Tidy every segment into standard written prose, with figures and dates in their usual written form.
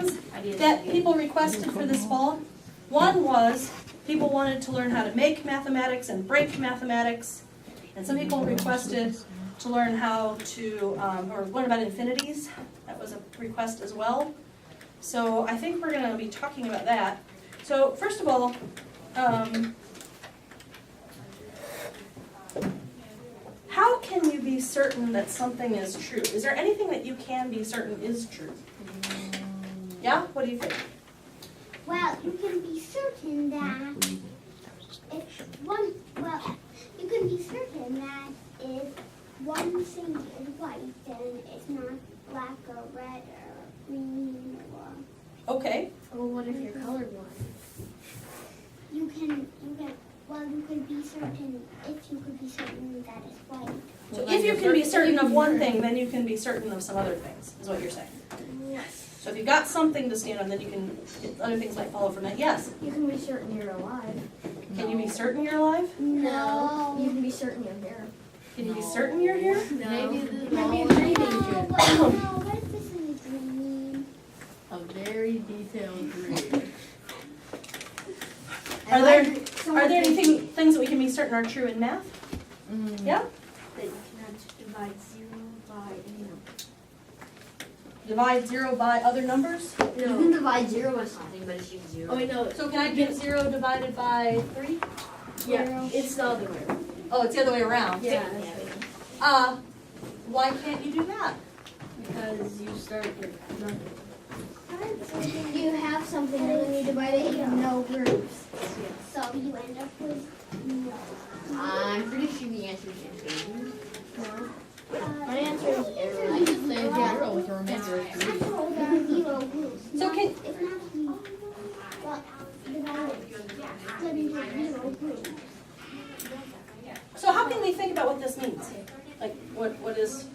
things that people requested for this fall. One was people wanted to learn how to make mathematics and break mathematics. And some people requested to learn how to, or learn about infinities. That was a request as well. So I think we're going to be talking about that. So first of all, how can you be certain that something is true? Is there anything that you can be certain is true? Yeah? What do you think? Well, you can be certain that you can be certain that if one thing is white, then it's not black or red or green or. Okay. Well, what if you're colorblind? You can be certain if you could be certain that it's white. So if you can be certain of one thing, then you can be certain of some other things, is what you're saying. Yes. So if you've got something to stand on, then you can, other things might follow from that. Yes? You can be certain you're alive. Can you be certain you're alive? No. You can be certain you're here. Can you be certain you're here? No. Maybe the Maybe ball a is dreaming dangerous. What if this is a dream? A very detailed dream. Are there anything things that we can be certain are true in math? Yeah? That you cannot divide 0 by any number. Divide 0 by other numbers? You can divide 0 by something, but it's just 0. Oh, wait, no. So can I get 0 divided by 3? Yeah, it's the other way around. Oh, it's the other way around. Yeah. Why can't you do that? Because you start with nothing. You have something and then you divide it into no groups. So you end up with no. I'm pretty sure the answer is infinity. My answer is error. I just say 0 with a remainder of 3. After all, there are 0 groups. So can, If not, divide into 0 groups. so how can we think about what this means? Like, what is...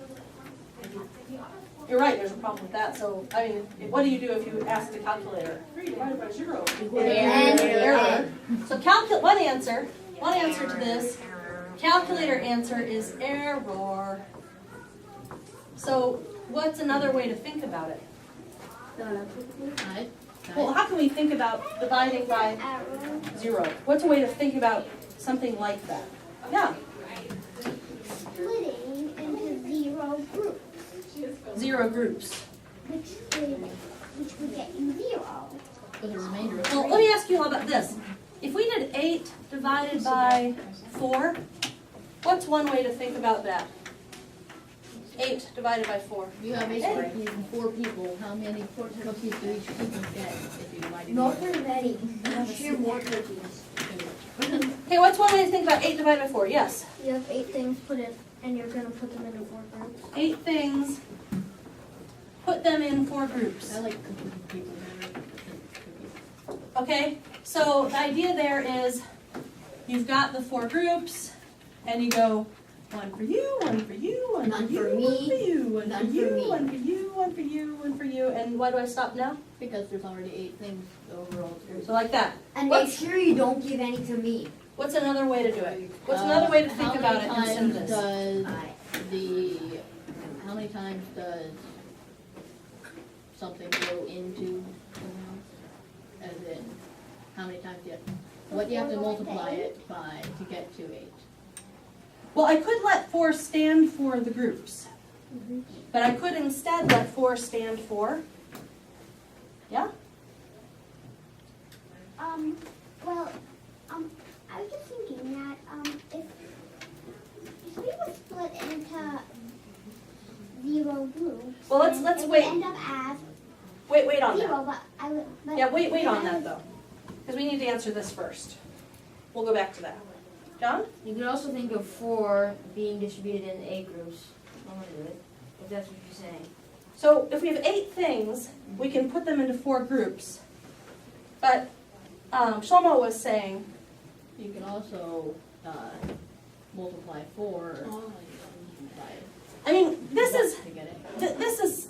You're right, there's a problem with that. So, I mean, what do you do if you ask the calculator? 3 divided by 0 equals error. So one answer to this, calculator answer is error. So what's another way to think about it? Well, how can we think about dividing by 0? What's a way to think about something like that? Yeah. Splitting into 0 groups. 0 groups. Which would get you 0. With a remainder of 3. Well, let me ask you all about this. If we did 8 divided by 4, what's one way to think about that? 8 divided by 4. You have 8 4 people. How many cookies do each people get if you divide it? Not very many. Share more cookies. Okay, what's one way to think about 8 divided by 4? Yes. You have 8 things put in, and you're going to put them into 4 groups. 8 things. Put them in 4 groups. I like cookies people better than cookies. Okay, so the idea there is you've got the 4 groups, and you go 1 for you, 1 for you, 1 None for you, for 1 me, for you, 1 for none for you, me. 1 for you, 1 for you, 1 for you, and why do I stop now? Because there's already 8 things overall. So like that. And What's- make sure you don't give any to me. What's another way to do it? What's another way to think about it instead of this? How many times does something go into someone else? As in, how many times what do you have to multiply it by to get to 8? Well, I could let 4 stand for the groups, but I could instead let 4 stand for, yeah? I was just thinking that if we were split into 0 groups, Well, let's it would wait. end up as Wait on 0, that. but I would. But Yeah, wait on I that would- though, because we need to answer this first. We'll go back to that. John? You could also think of 4 being distributed in 8 groups. I'm going to do it, if that's what you're saying. So if we have 8 things, we can put them into 4 groups. But Shlomo was saying, You can also multiply 4 by I mean, this is to get it. this is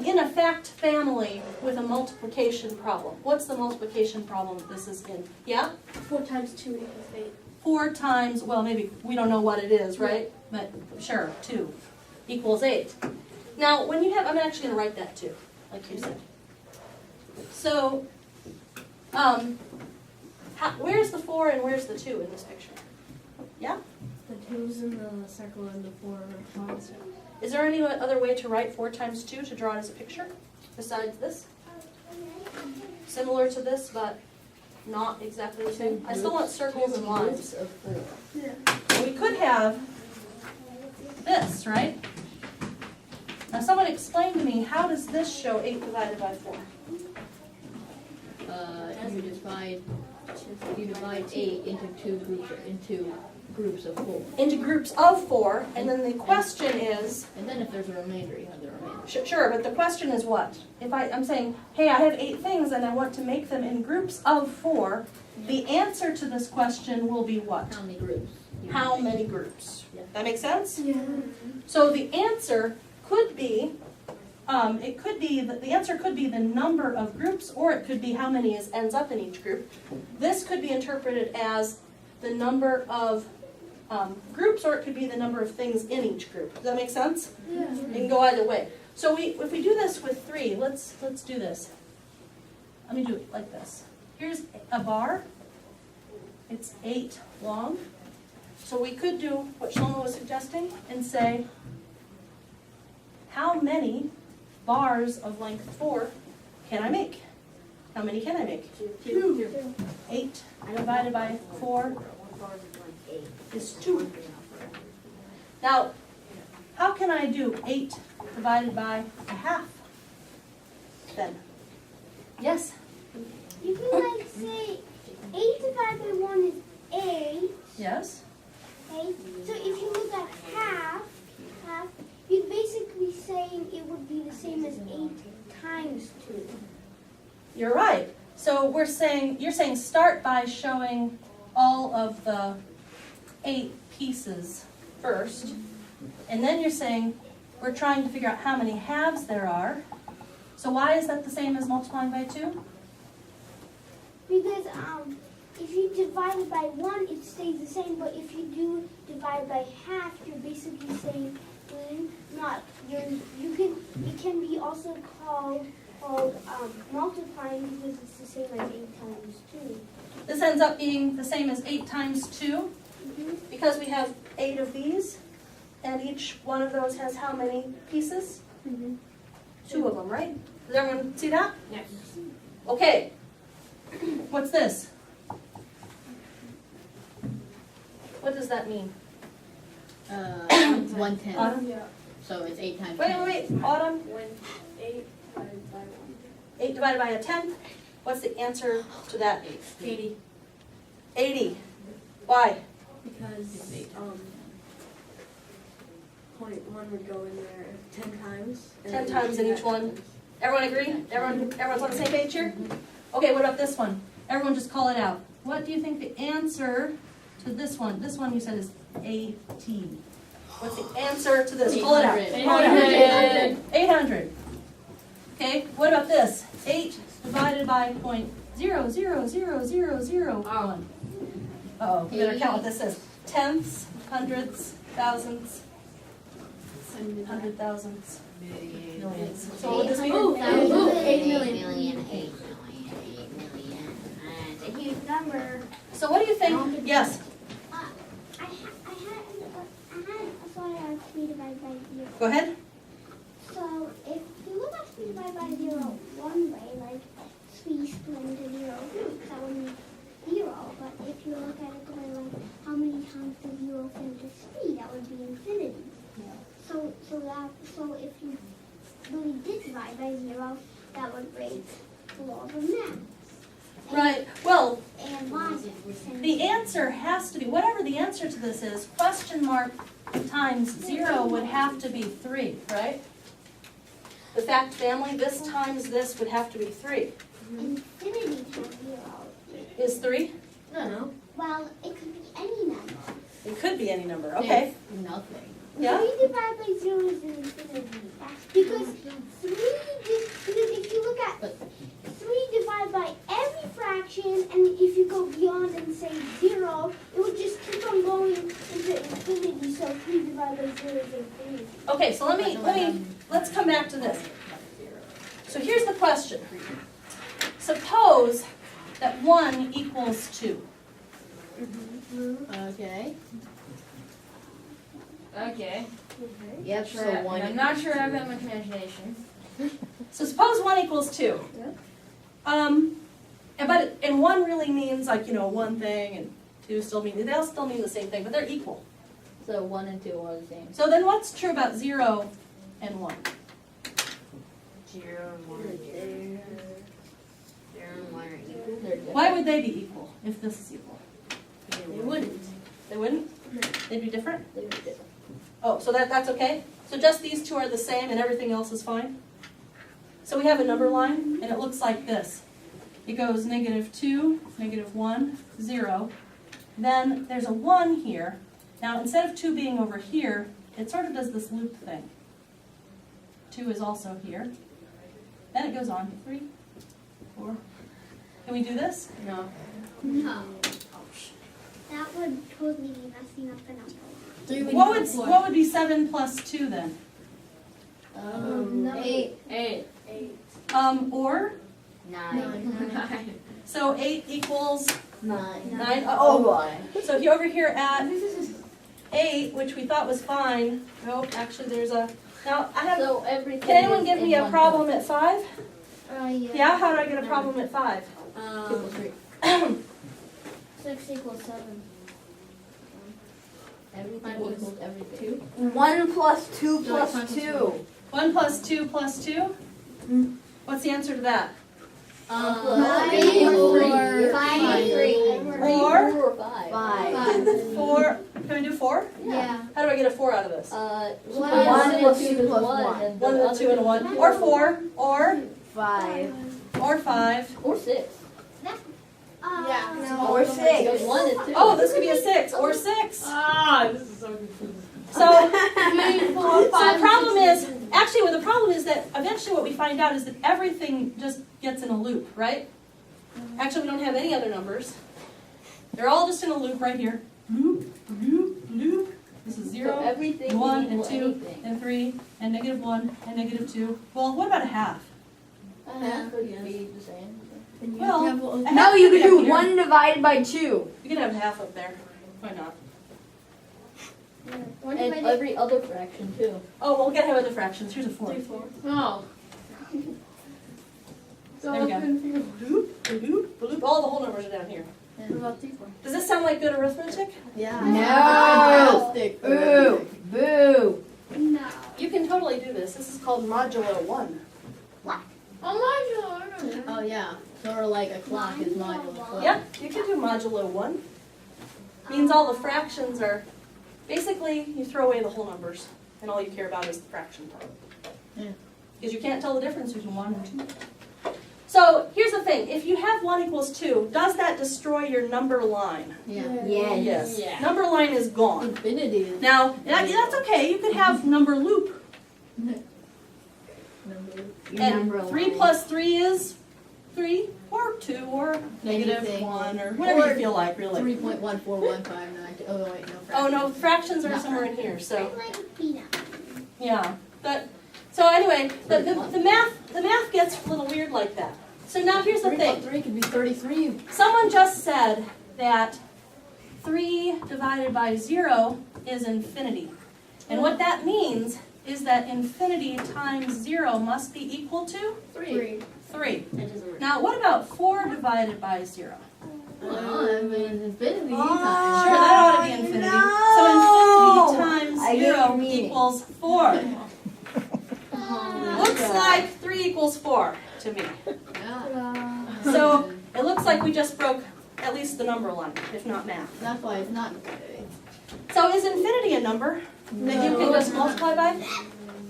in a fact family with a multiplication problem. What's the multiplication problem that this is in? Yeah? 4 times 2 equals 8. 4 times, well, maybe we don't know what it is, right? But sure, 2 equals 8. Now, when you have, I'm actually going to write that too, like you said. So, where's the 4 and where's the 2 in this picture? Yeah? The 2's in the circle and the 4 are Is there any other way to write 4 times 2 to draw it as a picture besides this? Similar to this, but not exactly the same. I still want circles and lines. Of 4. We could have this, right? Now someone explain to me, how does this show 8 divided by 4? You divide 8 into groups of 4. Into groups of 4, and then the question is, And then if there's a remainder, you have the remainder. sure, but the question is what? If I'm saying, hey, I have 8 things and I want to make them in groups of 4, the answer to this question will be what? How many groups? How many groups? Yeah. That make sense? Yeah. So the answer could be, the answer could be the number of groups, or it could be how many ends up in each group. This could be interpreted as the number of groups, or it could be the number of things in each group. Does that make sense? Yeah. It can go either way. So if we do this with 3, let's do this. Let me do it like this. Here's a bar. It's 8 long. So we could do what Shlomo was suggesting and say, how many bars of length 4 can I make? How many can I make? 2. 8 divided by 4 is 2. Now, how can I do 8 divided by a half then? Yes? You can like say 8 divided by 1 is 8. Yes? Okay? So if you look at half, you're basically saying it would be the same as 8 times 2. You're right. So you're saying start by showing all of the 8 pieces first. And then you're saying we're trying to figure out how many halves there are. So why is that the same as multiplying by 2? Because if you divide it by 1, it stays the same. But if you do divide by half, you're basically saying it can be also called multiplying because it's the same as 8 times 2. This ends up being the same as 8 times 2 because we have 8 of these, and each one of those has how many pieces? 2 of them, right? Does everyone see that? Yes. Okay. What's this? What does that mean? 1/10. Autumn? Yeah. So it's 8 times 10. Wait. Autumn? When 8 divided by 1. 8 divided by a 10th. What's the answer to that? 80. 80. Why? Because 0.1 would go in there 10 times. 10 times in each one. Everyone agree? Everyone's on the same page here? Okay, what about this one? Everyone just call it out. What do you think the answer to this one? This one you said is 18. What's the answer to this? Call it out. 800. 800. Okay, what about this? 8 divided by 0.00001. Uh-oh, we better count what this is. Tenths, hundreds, thousands, 100 thousands, millions. So what would this be? 8 million. It's a huge number. So what do you think? Yes. I had a thought on 3 divided by 0. Go ahead. So if you look at 3 divided by 0 one way, like 3 split into 0 groups, that would be 0. But if you look at it the way like how many times does 0 fit into 3, that would be infinity. So if you really did divide by 0, that would break the law of math. Right. Well, And logic. the answer has to be, whatever the answer to this is, question mark times 0 would have to be 3, right? The fact family, this times this would have to be 3. Infinity times 0. Is 3? No. Well, it could be any number. It could be any number. Okay. Nothing. Yeah? 3 divided by 0 is an infinity. Because if you look at 3 divided by every fraction, and if you go beyond and say 0, it would just keep on going into infinity. So 3 divided by 0 is infinity. Okay, so let's come back to this. So here's the question. suppose that 1 equals 2. Okay. Okay. Yep, Sure, so one. I'm not sure I've got much imagination. So suppose 1 equals 2. And 1 really means like, one thing, and 2 still mean, they'll still mean the same thing, but they're equal. So 1 and 2 are the same. So then what's true about 0 and 1? 0 and 1 are different. 0 and 1 are equal. They're different. Why would they be equal if this is equal? They wouldn't. They wouldn't? They'd be different? They'd be different. Oh, so that's okay? So just these two are the same and everything else is fine? So we have a number line, and it looks like this. It goes -2, -1, 0. Then there's a 1 here. Now instead of 2 being over here, it sort of does this loop thing. 2 is also here. Then it goes on, 3, 4. Can we do this? No. No. That would totally be messing up the number. 3 would What equal would, what would be 7 plus 2 then? 8. 8. Or, 9. so 8 equals 9. 9. Oh boy. So here over here at 8, which we thought was fine. Nope, actually there's a, now I have, So everything. can anyone is give in me a one problem point. at 5? Yeah, how do I get a problem at 5? 2 plus 3. 6 equals 7. Everything equals everything. 1 plus 2 So it's plus 2. 1 plus 2 plus 2? What's the answer to that? 3 or 5 3. Or 4 or 5. 5. 4, can we do 4? Yeah. How do I get a 4 out of this? 1 plus 2 plus 1. 1 and a 2 and a 1. Or 4, or 5. 5. Or 6. Yeah. Or 6. Because 1 is 2. Oh, this could be a 6, or 6. Ah, this is so confusing. So, so the problem is, actually what the problem is that eventually what we find out is that everything just gets in a loop, right? Actually, we don't have any other numbers. They're all just in a loop right here. Loop, loop, loop. This is So 0, everything 1, can and equal 2, anything. and 3, and -1, and -2. Well, what about a half? Half would be the same. Well, a No, half you could could be up do here. 1 divided by 2. You could have half up there. Why not? And every other fraction too. Oh, well, we gotta have other fractions. Here's a 4. Oh. There we go. Loop, loop, loop. All the whole numbers are down here. What about T4? Does this sound like good arithmetic? Yeah. No. Fantastic. Boo. Boo. No. You can totally do this. This is called modulo 1. Oh, modular. Oh yeah. Sort of like a clock is modulo 12. Yep, you can do modulo 1. Means all the fractions are, basically, you throw away the whole numbers, and all you care about is the fraction part. Yeah. Because you can't tell the difference between 1 and 2. So, here's the thing. If you have 1 equals 2, does that destroy your number line? Yeah. Yes. Yeah. Number line is gone. Infinity is Now, that's okay. You could have number loop. number. Your And number 3 line. plus 3 is 3, or 2, or negative Anything. 1, or whatever you feel like, really. 3.14159. Oh wait, no. Oh, no, fractions. fractions are Not somewhere in here, so. I'm like a peanut. Yeah, but, so anyway, the math gets a little weird like that. So now here's the 3 thing. plus 3 could be 33. Someone just said that 3 divided by 0 is infinity. And what that means is that infinity times 0 must be equal to 3. 3. Now what about 4 divided by 0? Well, I mean, infinity Sure, times. that ought to be infinity. no. So infinity times I get your 0 meaning. equals 4. Looks like 3 equals 4 to me. Yeah. So it looks like we just broke at least the number line, if not math. That's why it's not infinity. So is infinity a number that you can just multiply by?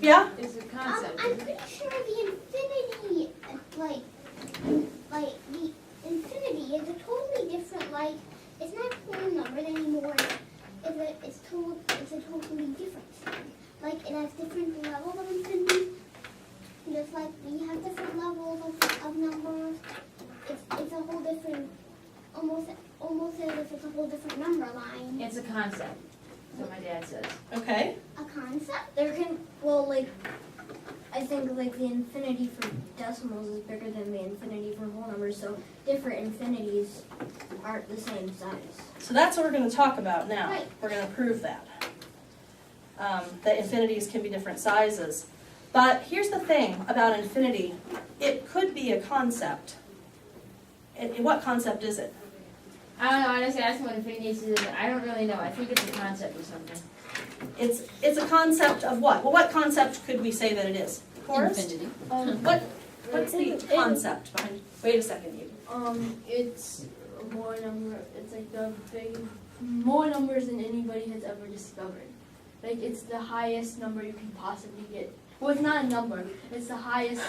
Yeah? It's a concept. I'm pretty sure the infinity, like the infinity is a totally different, like, it's not a whole number anymore. It's a totally different thing. Like, it has different levels of infinity. Just like we have different levels of numbers. It's a whole different, almost as if it's a whole different number line. It's a concept. That's what my dad says. Okay. A concept. I think like the infinity for decimals is bigger than the infinity for whole numbers numbers, so different infinities aren't the same size. So that's what we're going to talk about now. Right. We're going to prove that. That infinities can be different sizes. But here's the thing about infinity. It could be a concept. What concept is it? I don't know, honestly, asking what infinity is, I don't really know. I think it's a concept or something. It's a concept of what? Well, what concept could we say that it is? Forrest? Infinity. What's the concept behind? Wait a second, you. It's more number. It's like the big, more numbers than anybody has ever discovered. Like it's the highest number you can possibly get. Well, it's not a number. It's the highest.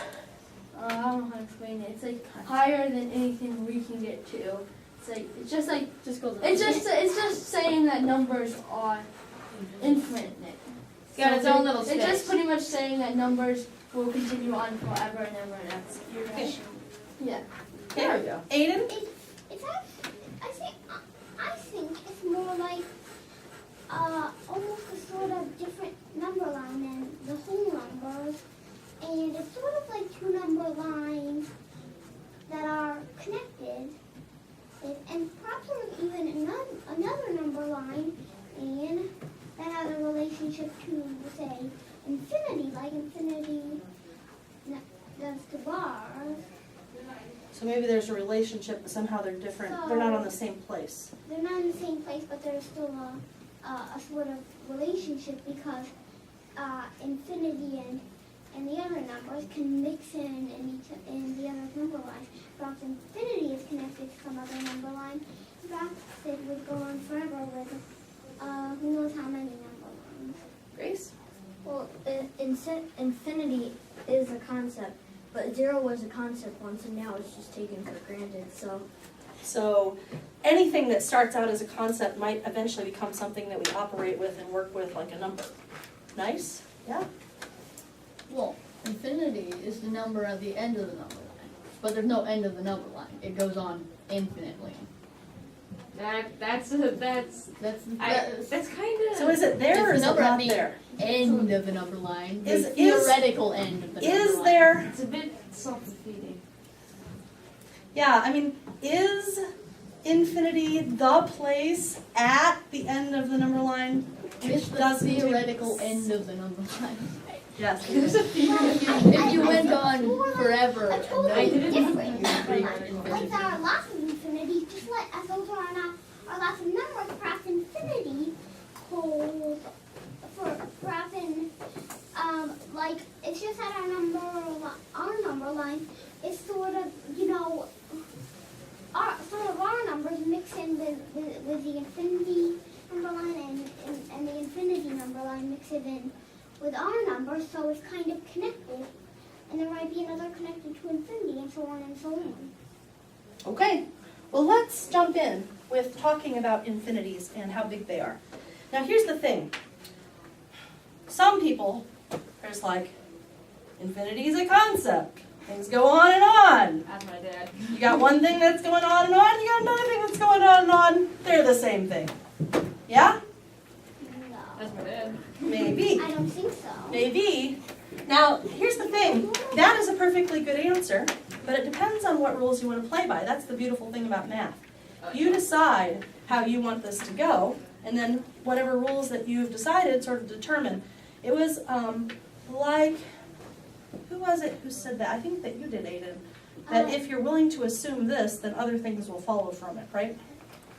I don't know how to explain it. It's like higher than anything we can get to. It's like Just goes. it's just saying that numbers are infinite. Got its own little It's space. just pretty much saying that numbers will continue on forever and ever and ever. Okay. Yeah. There we go. Aiden? It's actually, I think it's more like almost a sort of different number line than the whole numbers, and it's sort of like two number lines that are connected, and perhaps even another number line, and that has a relationship to, say, infinity, like infinity does to bars. So maybe there's a relationship, but somehow they're different. They're not on the same place. They're not in the same place, but there's still a sort of relationship because infinity and the other numbers can mix in the other number lines. Perhaps infinity is connected to some other number line. Perhaps it would go on forever with who knows how many number lines. Grace? Well, infinity is a concept, but 0 was a concept once, and now it's just taken for granted. So anything that starts out as a concept might eventually become something that we operate with and work with like a number. Nice? Yeah? Well, infinity is the number at the end of the number line, but there's no end of the number line. It goes on infinitely. That's That's kind of. So is it there or It's is it number not at the there? end of the number line. Is- The is- theoretical end of the number Is line. there, It's a bit self-defeating. yeah, I mean, is infinity the place at the end of the number line? It's the Doesn't do- theoretical end of the number line. Yes. If you went on forever, A totally I didn't different you number reach line. infinity. Like there are lots of infinities, just like as those are lots of numbers. Perhaps infinity holds perhaps in like it's just that our number line is sort of our numbers mix in with the infinity number line and the infinity number line mix it in with our numbers, so it's kind of connected. And there might be another connected to infinity, and so on and so on. Okay, well let's jump in with talking about infinities and how big they are. Now here's the thing. Some people are just like, infinity is a concept. Things go on and on. That's my dad. You got one thing that's going on and on, you got another thing that's going on and on. They're the same thing. Yeah? No. That's my dad. Maybe. I don't think so. Maybe. Now, here's the thing. That is a perfectly good answer, but it depends on what rules you want to play by. That's the beautiful thing about math. You decide how you want this to go, and then whatever rules that you've decided sort of determine. It was like, who was it who said that? I think that you did, Aiden. That if you're willing to assume this, then other things will follow from it, right?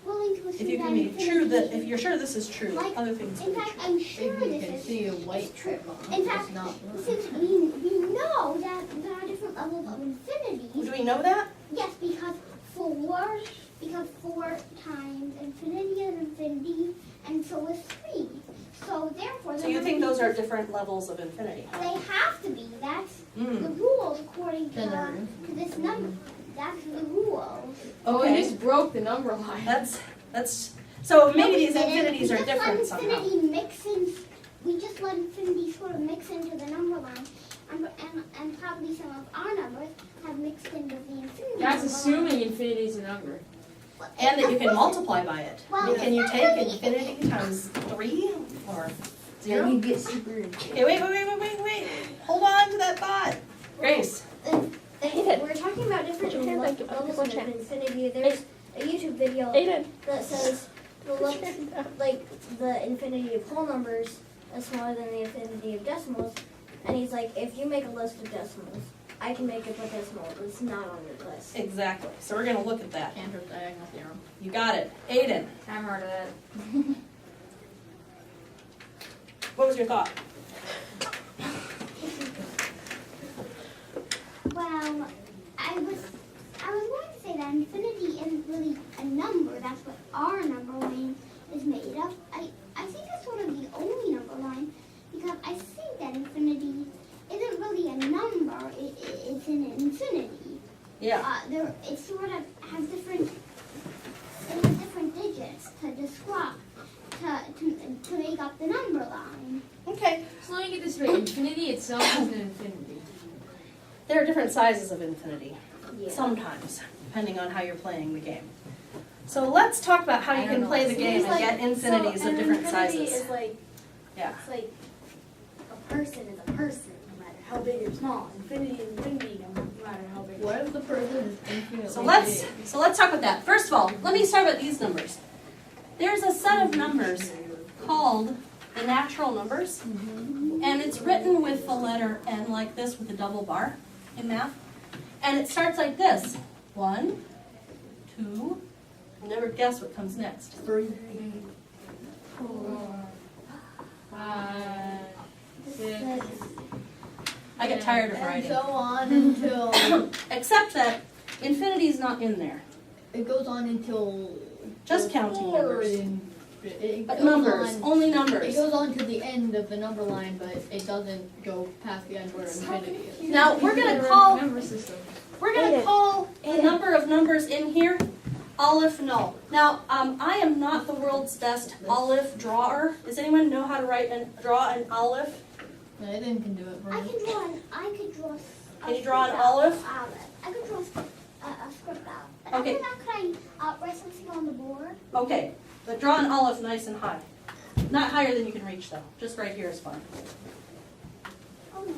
Willing to If assume you that can be infinity true that, is- if you're sure this is true, Like, other things will in be fact, true. I'm If sure you this can is see a white true. line, In fact, it's not blue. since we know that there are different levels of infinities, Do we know that? yes, because 4 times infinity is infinity, and so is 3. So therefore, So you think those are different levels of infinity? They have to be. That's the Mm. rules according Then they're to this number. That's the rules. Oh, we Okay. just broke the number line. That's so maybe No, we these didn't. infinities We are just different let somehow. infinity mix in. We just let infinity sort of mix into the number line, and probably some of our numbers have mixed into the infinity. That's number assuming line. infinity is a number. And that you Of can course multiply by it. Well, Can you it's take not really- infinity times 3 or 0? You get super. Okay, wait. Hold on to that thought. Grace. We're talking talking about different Put your hand back, give levels people a of chance. infinity, there's a YouTube video Aiden. that says the Put your levels, hand down. like the infinity of whole numbers is smaller than the infinity of decimals. And he's like, if you make a list of decimals, I can make up a decimal that's not on your list. Exactly. So we're going to look at that. Cantor's diagonal theorem. You got it. Aiden, I've heard of that. what was your thought? Well, I was going to say that infinity isn't really a number. That's what our number line is made of. I think it's sort of the only number line because I think that infinity isn't really a number. It's an infinity. Yeah. It sort of has different digits to describe to make up the number line. Okay. So let me get this straight. Infinity itself is an infinity. There are different sizes of infinity, Yeah. sometimes, depending on how you're playing the game. So let's talk about how you can play the game and get infinities of different infinity sizes. is like, Yeah. it's like a person is a person, no matter how big or small. Infinity is infinity, no matter how big or What if the person is infinitely So let's talk about that. First of all, let me start with these numbers. There's a set of numbers called the natural numbers, and it's written with the letter N like this with a double bar in math. And it starts like this. 1, 2, you'll never guess what comes next. 3, 4, 5, 6. I get tired of and writing. so on until Except that infinity is not in there. it goes on until Just counting numbers. It But goes numbers, on- only It numbers. goes on to the end of the number line, but it doesn't go past the end where infinity is. Now we're gonna call number system. the number of numbers in here Aleph null. Now I am not the world's best Aleph drawer. Does anyone know how to draw an Aleph? No, it didn't can do it for I me. could draw. Can you draw an olive? I could draw a script out. But Okay. after that, could I write something on the board? Okay, but draw an Aleph nice and high. Not higher than you can reach though. Just right here is fine. Okay.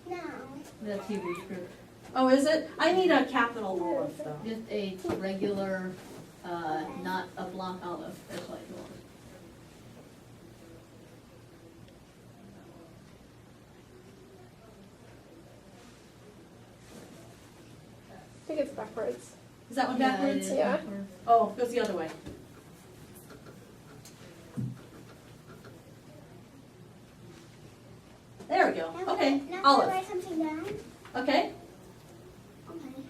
Now. That's Hebrew script. Oh, is it? I need a capital Aleph though. Just a regular, not a block olive. That's what you want. I think it's backwards. Is that one Yeah, it backwards? is Yeah. backwards. Oh, it goes the other way. There we go. Now Okay, Now can I Aleph. write something down? Okay. Okay.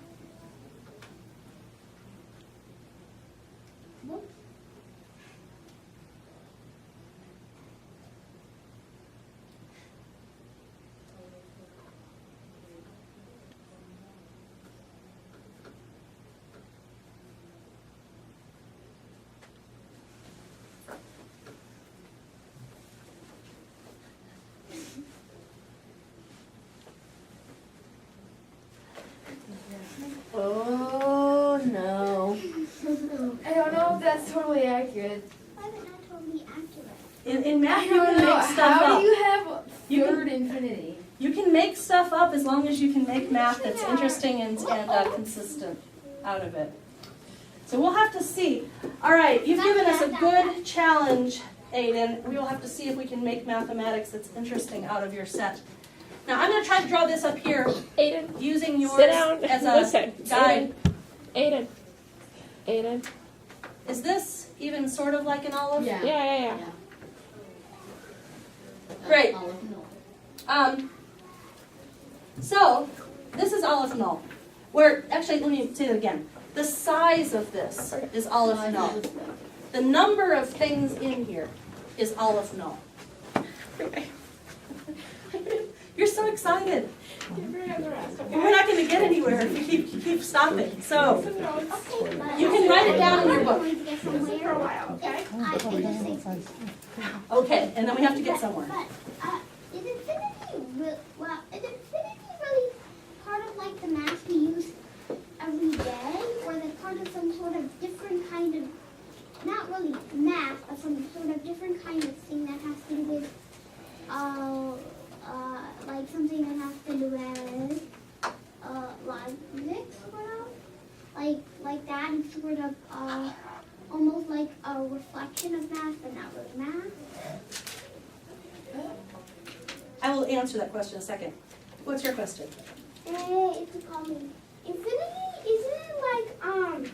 Oh no. I don't know if that's totally accurate. Why is it not totally accurate? In math, I you don't can know. make stuff How up. do you have You can- third infinity? You can make stuff up as long as you can make math that's interesting and consistent out of it. So we'll have to see. All right, you've given us a good challenge, Aiden. We will have to see if we can make mathematics that's interesting out of your set. Now I'm going to try to draw this up here Aiden, using yours sit down. as a Listen. guide. Aiden. Aiden. Is this even sort of like an olive? Yeah. Yeah. Great. Olive, no. So this is Aleph null. Where actually, let me say that again. The size of this is Aleph null. The number of things in here is Aleph null. You're so excited. We're not going to get anywhere if you keep stopping. So Okay, but you can write it down in your book. I'm going to get somewhere. For a while, okay? It just says Okay, and then we have to get somewhere. But is infinity really part of like the math we use every day, or is it part of some sort of different kind of, not really math, but some sort of different kind of thing that has to do with, like something that has to do with sort of almost like a reflection of math, but not really math? I will answer that question in a second. What's your question? It's a common infinity. Isn't it like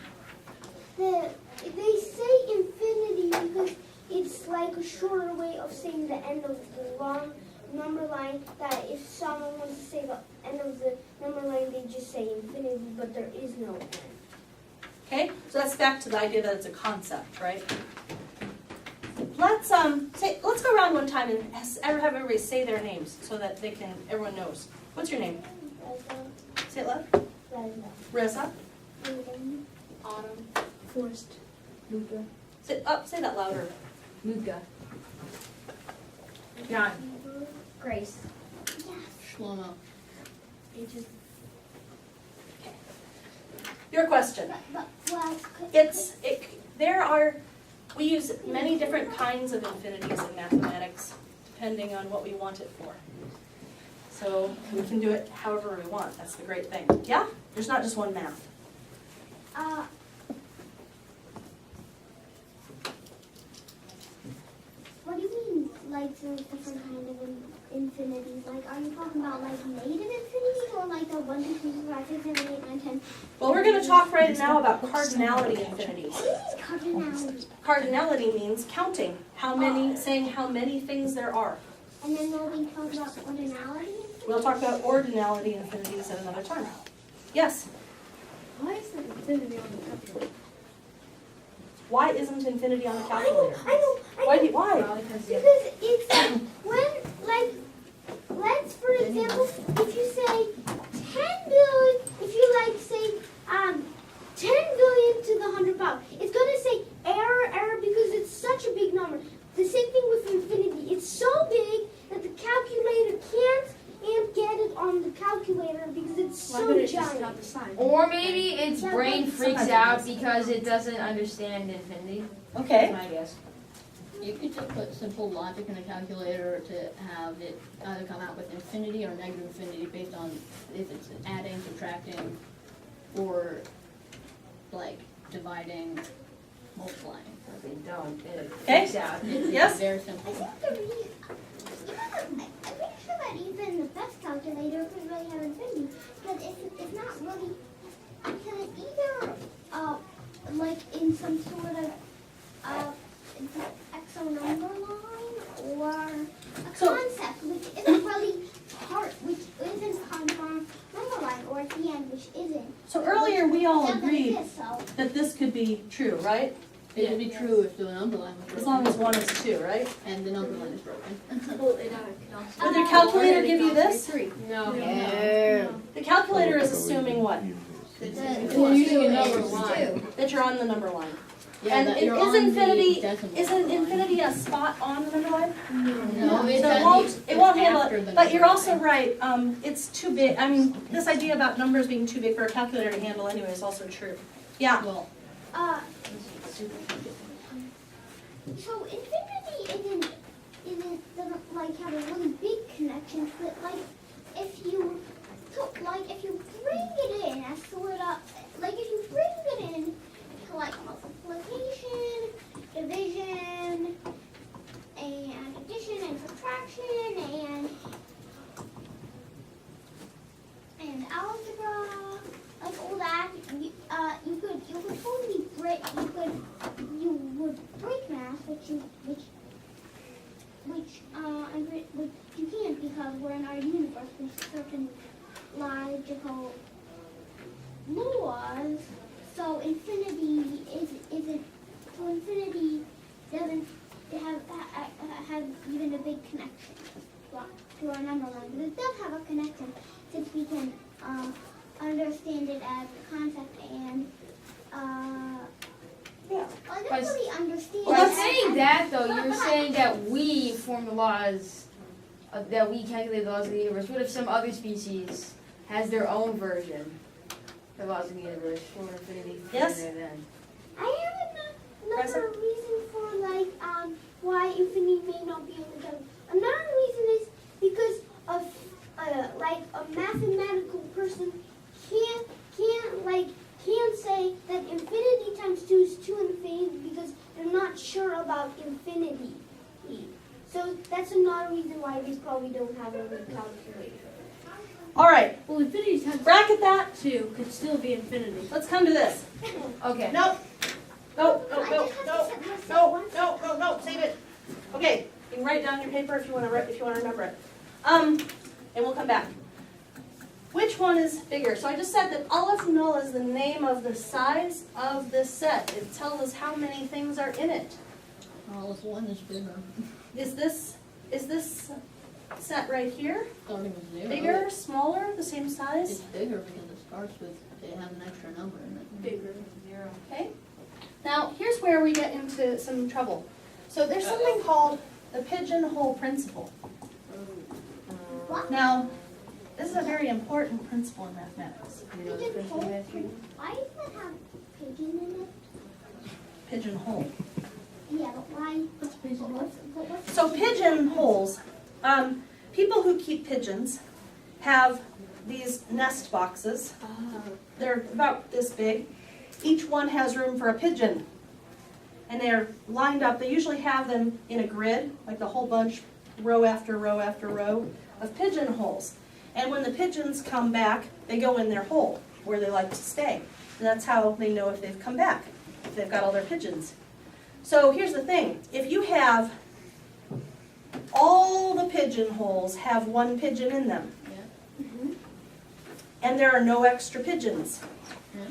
they say infinity because it's like a shorter way of saying the end of the long number line, that if someone wants to say the end of the number line, they just say infinity, but there is no end. Okay, so that's back to the idea that it's a concept, right? Let's go around one time and have everybody say their names so that everyone knows. What's your name? Say it loud. Reza. Autumn. Forced. Luca. Say that louder. Luca. John. Grace. Shlomo. Your question. We use many different kinds of infinities in mathematics depending on what we want it for. So we can do it however we want. That's the great thing. Yeah? There's not just one math. What do you mean, like there's different kind of infinities? Like, are you talking about like native infinities or like the 1, 2, 3, 4, 5, 6, 7, 8, 9, 10? Well, we're going to talk right now about cardinality infinities. What is cardinality? Cardinality means counting, saying how many things there are. And then we'll be talking about ordinality? We'll talk about ordinality infinities at another time. Yes? Why is there infinity on the calculator? Why isn't infinity on the calculator? I know. Why? Because it's when, like, let's, for example, if you say 10 billion, if you like say 10 billion to the 100 power, it's going to say error because it's such a big number. The same thing with infinity. It's so big that the calculator can't get it on the calculator because it's so giant. Or maybe its brain freaks out because it doesn't understand infinity. Okay. That's my guess. You could just put simple logic in a calculator to have it either come out with infinity or negative infinity based on if it's adding, subtracting, or like dividing, multiplying. They don't. It Okay. freaks out. Yes? Very simple. I'm pretty sure that even the best calculator could really have infinity, because it's not really, because it's either like in some sort of exo number line or a concept which isn't really which isn't on number line, or at the end which isn't. So earlier we all Except that it agreed is, so. that this could be true, right? It would be true if the number line was As long as broken 1 is 2, right? and the number line is broken. Would the calculator give you this? No. The calculator is assuming what? We're using a number line. That you're on the number line. Yeah, And that is you're on the infinity, decimal isn't line. infinity a spot on the number line? No, it's So at it the- won't it's handle after it, the but you're number also line. right, it's too big, I mean, this idea about numbers being too big for a calculator to handle anyway is also true. Yeah, Well, So infinity doesn't like have a really big connection, but like if you bring it in as sort of like if you bring it in to like multiplication, division, and addition and subtraction and algebra, like all that, you could totally break you would break math, which you can't because we're in our universe with certain logical laws. So infinity doesn't have even a big connection to our number line, but it does have a connection since we can understand it as a concept and yeah. I don't really understand. By saying that, though, you're saying that we form the laws, that we calculate the laws of the universe. What if some other species has their own version of the laws of the universe? For infinity. Yes? Then. I have another reason for why infinity may not be on the calculator. Another reason is because of like a mathematical person can't say that infinity that's another reason why these probably don't have a good calculator. All right, Well, infinity times bracket that. 2 could still be infinity. Let's come to this. Okay. Nope. No, no, I no, just have no, to set myself no, once. no, save it. Okay, you can write down your paper if you want to remember it. And we'll come back. Which one is bigger? So I just said that Aleph Null is the name of the size of this set. It tells us how many things are in it. Aleph 1 is bigger, Is this set right here starting with 0. bigger, smaller, the same It's size? bigger because it starts with, it has an extra number in it. Bigger. Okay. Now here's where we get into some trouble. So there's something called the pigeonhole principle. What? Now, this is a very important principle in mathematics. You know the question you asked me? Why does it have pigeon in it? Pigeonhole. Yeah, but why? What's pigeon? What's So pigeonholes, people who keep pigeons have these nest boxes. They're about this big. Each one has room for a pigeon. And they're lined up. They usually have them in a grid, like the whole bunch, row after row after row of pigeonholes. And when the pigeons come back, they go in their hole where they like to stay. And that's how they know if they've come back, if they've got all their pigeons. So here's the thing. If you have all the pigeonholes have one pigeon in them, and there are no extra pigeons, Yeah.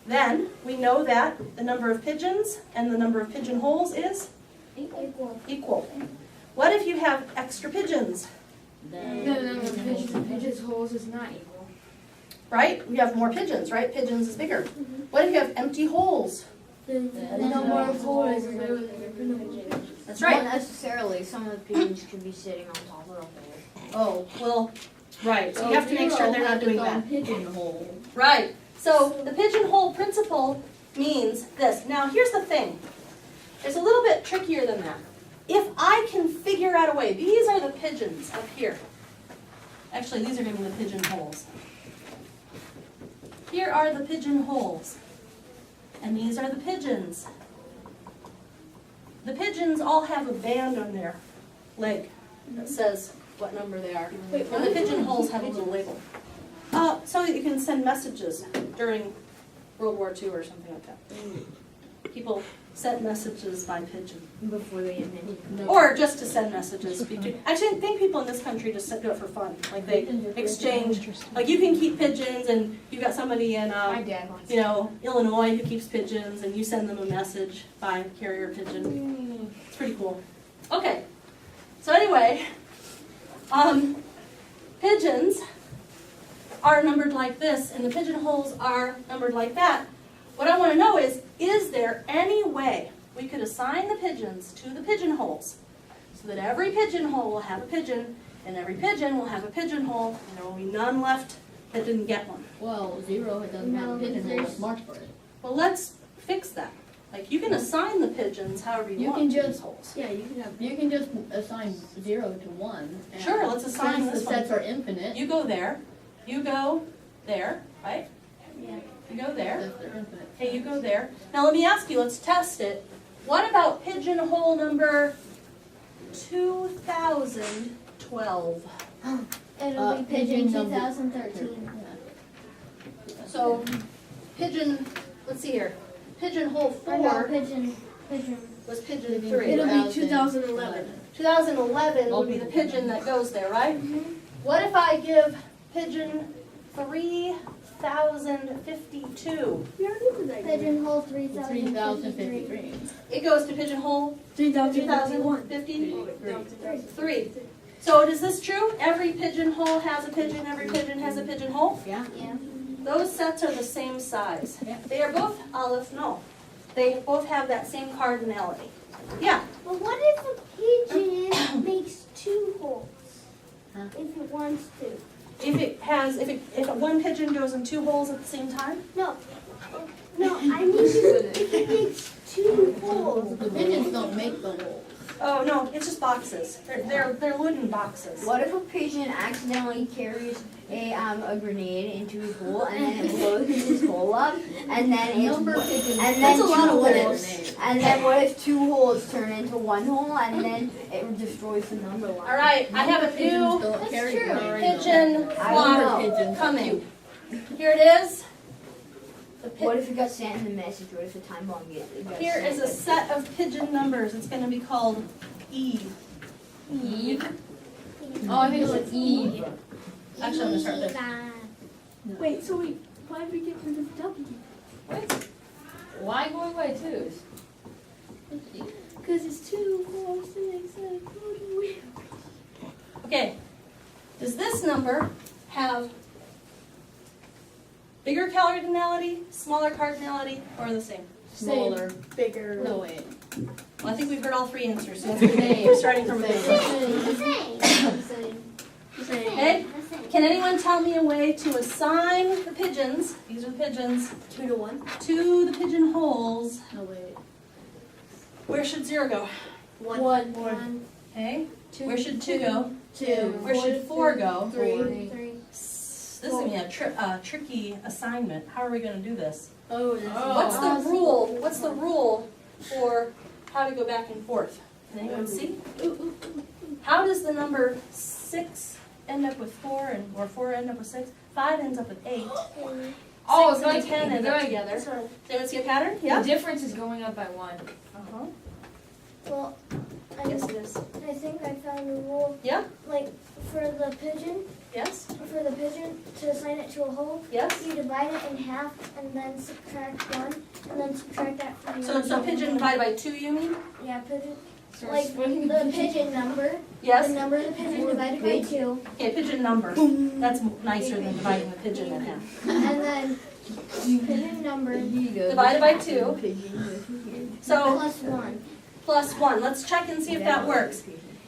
then we know that the number of pigeons and the number of pigeonholes is equal? equal. What if you have extra pigeons, Then The number of pigeons and pigeons holes is not equal. right? We have more pigeons, right? Pigeons is bigger. What if you have empty holes? The number of holes is literally the number of pigeons. That's Not right. necessarily. Some of the pigeons could be sitting on top of the hole. Oh, well, right. So you have to make sure they're not doing that. Pigeonhole. Right. So the pigeonhole principle means this. Now here's the thing. It's a little bit trickier than that. If I can figure out a way, these are the pigeons up here. Actually, these are going to be the pigeonholes. Here are the pigeonholes. And these are the pigeons. The pigeons all have a band on their leg that says what number they are. And the pigeonholes have a little label. So that you can send messages during World War II or something like that. People sent messages by pigeon. Before they invented. Or just to send messages. Actually, I think people in this country just do it for fun. Like they exchange, like you can keep pigeons and you've got somebody in, My dad wants. Illinois who keeps pigeons and you send them a message by carrier pigeon. It's pretty cool. Okay, so anyway, pigeons are numbered like this and the pigeonholes are numbered like that. What I want to know is there any way we could assign the pigeons to the pigeonholes so that every pigeonhole will have a pigeon and every pigeon will have a pigeonhole and there will be none left that didn't get one? Well, 0, it doesn't have a No, pigeonhole, there's- it's marked for it. Well, let's fix that. Like you can assign the pigeons however you You want can to just- these holes. Yeah, you can have. You can just assign 0 to 1. and Sure, let's assign since this the one. sets are infinite, You go there, right? Yeah. You go there. since they're infinite. Okay, you go there. Now let me ask you, let's test it. What about pigeonhole number 2012? It'll be pigeon number- 2013. Yeah. So let's see here. Pigeonhole Or no, 4 pigeon. was pigeon 3. It'll be 2011. 2011 would be the pigeon that goes there, right? What if I give pigeon 3052? We already did that. Pigeonhole 3053. 3053. It goes to pigeonhole 3051. 2053. So is this true? Every pigeonhole has a pigeon, every pigeon has a pigeonhole? Yeah. Yeah. Those sets are the same size. Yeah. They are both Aleph Null. They both have that same cardinality. Yeah. But what if a pigeon makes 2 holes? Huh? If it wants to. If one pigeon goes in 2 holes at the same time? No. No, I mean if it makes 2 holes. The pigeons don't make the holes. Oh, no, it's just boxes. They're wooden boxes. What if a pigeon accidentally carries a grenade into his hole and then it blows his hole up and then it's Number pigeons. and then That's a lot of two wood. holes, and then what if 2 holes turn into 1 hole and then it destroys the number line? All right, I have a Pigeons new don't carry true. grenades. pigeon I flock know. Pigeons. coming. Here it is. The What if it got sent in the message? What if the time bomb got Here sent? is a set of pigeon numbers. It's going to be called Eve. Eve. Oh, I think it was Eve. Actually, I'm going to start this. Wait, so why did we get rid of W? Why going by 2s? Because it's 2, 4, 6, 7, 8. Okay. Does this number have bigger cardinality, smaller cardinality, or the same? Smaller. Bigger. No, wait. Well, I think we've heard all 3 answers. So Same. we're starting from a big one. Same. Okay? Can anyone tell me a way to assign the pigeons, these are the pigeons, 2 to 1. to the pigeon holes? No, wait. Where should 0 go? 1. Okay? Where should 2 go? 2. Where should 4 go? 3. This is going to be a tricky assignment. How are we going to do this? Oh, this What's the rule? What's the rule for how to go back and forth? Can anyone see? How does the number 6 end up with 4 or 4 end up with 6? 5 ends up with 8. Oh, 6 and 10 end up together. Does anyone see a pattern? The difference is going up by 1. Uh-huh. Well, Yes, it is. I think I found a rule. Yeah? Like for the pigeon, Yes? to assign it to a hole, Yes? you divide it in half and then subtract 1, and then subtract that from the So pigeon divided by 2, you mean? Yeah, pigeon. So Like the pigeon number. The Yes? number of the pigeon divided by 2, Okay, pigeon number. That's nicer than dividing the pigeon in half. and then pigeon number Divided by 2. So plus 1. plus 1. Let's check and see if that works.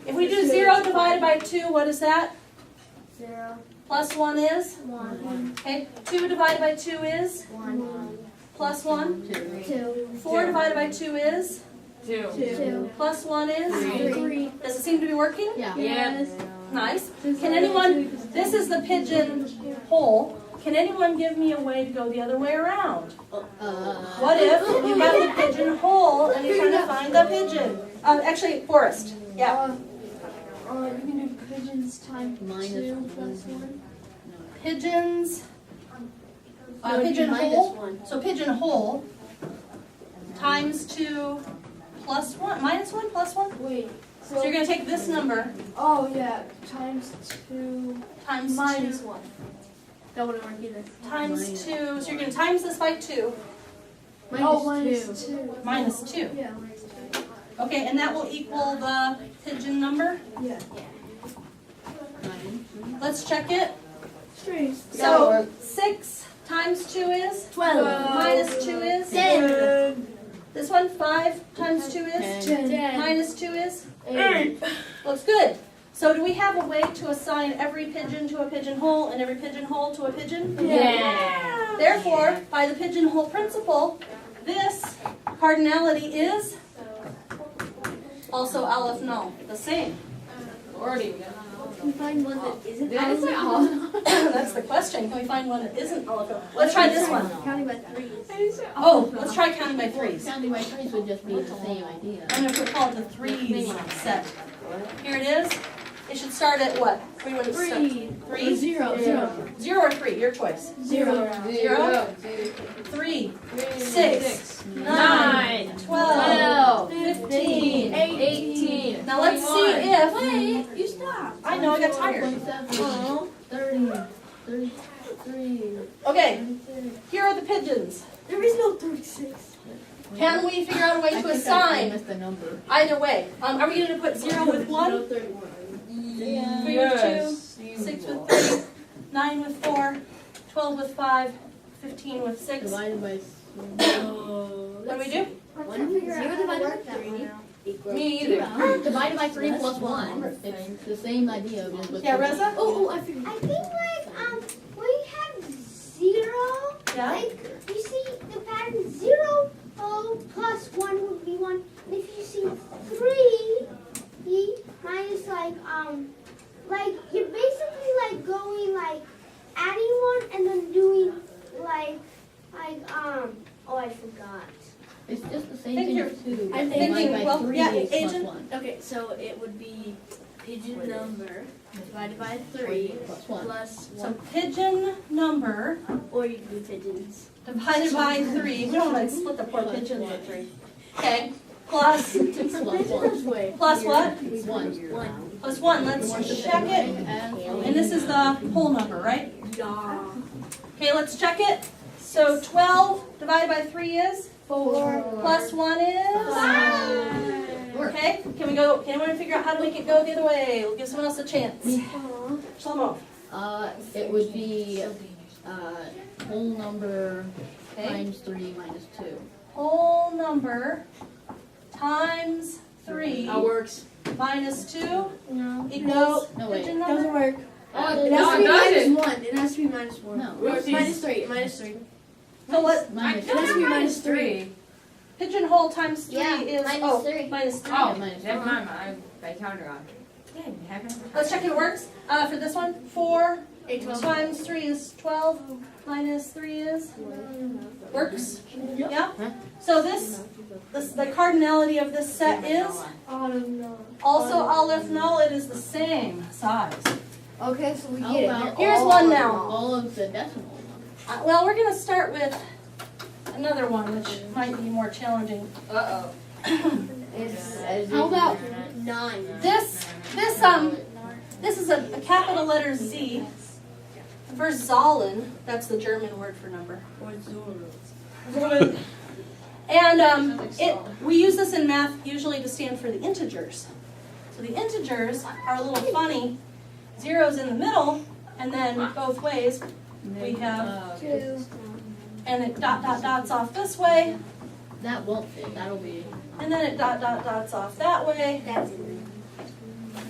If we do 0 divided by 2, what is that? 0, Plus 1 is? 1, Okay, 2 divided by 2 is? 1, Plus 1. 2, 4 divided by 2 is? 2, Plus 1 is? 3. Does it seem to be working? Yeah. Yes. Nice. Can anyone, this is the pigeon hole. Can anyone give me a way to go the other way around? What if you got the pigeon hole and you're trying to find the pigeon? Actually, Forrest. Yeah. You can do pigeons times Minus 2 plus 1. Pigeons. No, it'd be Pigeon minus hole. 1. So pigeon hole times 2 plus 1. Minus 1 plus 1? Wait. So you're going to take this number Oh yeah, times 2 times minus 2. 1. That wouldn't work either. Times 2. So you're going to times this by 2. Minus 2. Minus 2. Yeah, minus 2. Okay, and that will equal the pigeon number. Yeah. Let's check it. Straight. So 6 times 2 is? 12. Minus 2 is? 10. This one, 5 times 2 is? 10. Minus 2 is? 8. Looks good. So do we have a way to assign every pigeon to a pigeonhole and every pigeonhole to a pigeon? Yeah. Therefore, by the pigeonhole principle, this cardinality is also aleph null, the same. Already. Can we find one that isn't Did I say all? That's the question. Can we find one that isn't aleph null? Let's try this one. Counting by 3s. Oh, let's try counting by 3s. Counting by 3s would just be the same idea. I'm going to call it the 3s set. Here it is. It should start at what? Where do you want it to start? 3. 3? 0. 0 or 3, your choice. 0. 0, 3, 6, 9, 12, 12, 15. 18. Now let's see if, Wait, you stop. I know, I got tired. 27, 30, 33. Okay, here are the pigeons. There is no 36. Can we figure out a way I to think I assign missed the number. either way? Are we going to put 0 with 1, 3 with 2, 6 with 3, 9 with 4, 12 with 5, 15 with 6? Divided by What do we do? I'm trying to figure out how to work that one out. Me either. Divided by 3 plus 1. It's the same idea. Just with Yeah, Reza? Oh, I figured. I think we have 0. Yeah? Like you see the pattern 0 plus 1 would be 1. And if you see 3 It's just the same Think thing you're- as 2. I'm Divided thinking, by well, 3 yeah, is plus agent. 1. Okay, so it would be pigeon number divided by 3 Plus 1. plus So 1. pigeon number Or you can do pigeons. divided by 3. We don't want to split the poor pigeons at 3. Okay, plus, Plus 1. Way. plus what? 1. Plus 1. Let's check it. And this is the whole number, right? Yeah. Okay, let's check it. So 12 divided by 3 is? 4. Plus 1 is? Okay, can anyone figure out how to make it go the other way? We'll give someone else a chance. Shlomo. It would be whole number Okay. times 3 minus 2. Whole number times 3 That works. minus 2 No. equals No, wait. pigeon Doesn't number? work. Oh, It no, has to it be minus doesn't. 1. It has to be minus 1. No. Or minus 3. Minus 3. So what? Minus It has to be minus 3. Three. Pigeonhole times 3 Yeah, is minus 3. minus 3. Oh, minus never one. mind. I counted on it. Dang, heaven. Let's check if it works. For this one, 4 8, 12. times 3 is 12 minus 3 is? Works? Yeah? So this, the cardinality of this set is? Also Aleph Null, it is the same size. Okay, so we How get it. about Here's all one of now. All of the decimal numbers. Well, we're going to start with another one, which might be more challenging. Uh-oh. How about 9? This is a capital letter Z. The first Zahlen, that's the German word for number. Or 0. And we use this in math usually to stand for the integers. So the integers are a little funny. Zeros in the middle, and then both ways we have, 2. and it dots off this way, That won't fit. That'll be. and then it dots off that way. That's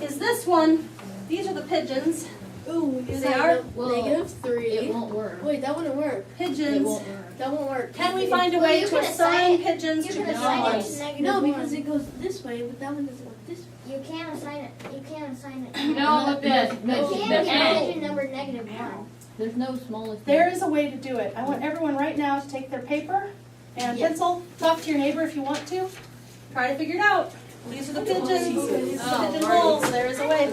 Is this one? These are the pigeons. Ooh, Here they are. Well, negative It 3. won't work. Wait, that wouldn't work. It Pigeons. won't work. That won't work. Can we find a Well, way you to can assign assign- pigeons You to can assign it pigeons? to negative No, 1. because it goes this way, but that one doesn't go this way. You can't assign it. You can't assign it. No, look this. You The can't give end. pigeon number negative 1. There's no smallest. There is a way to do it. I want everyone right now to take their paper and pencil. Talk to your neighbor if you want to. Try to figure it out. These are the pigeons. These are the pigeon holes. There is a way.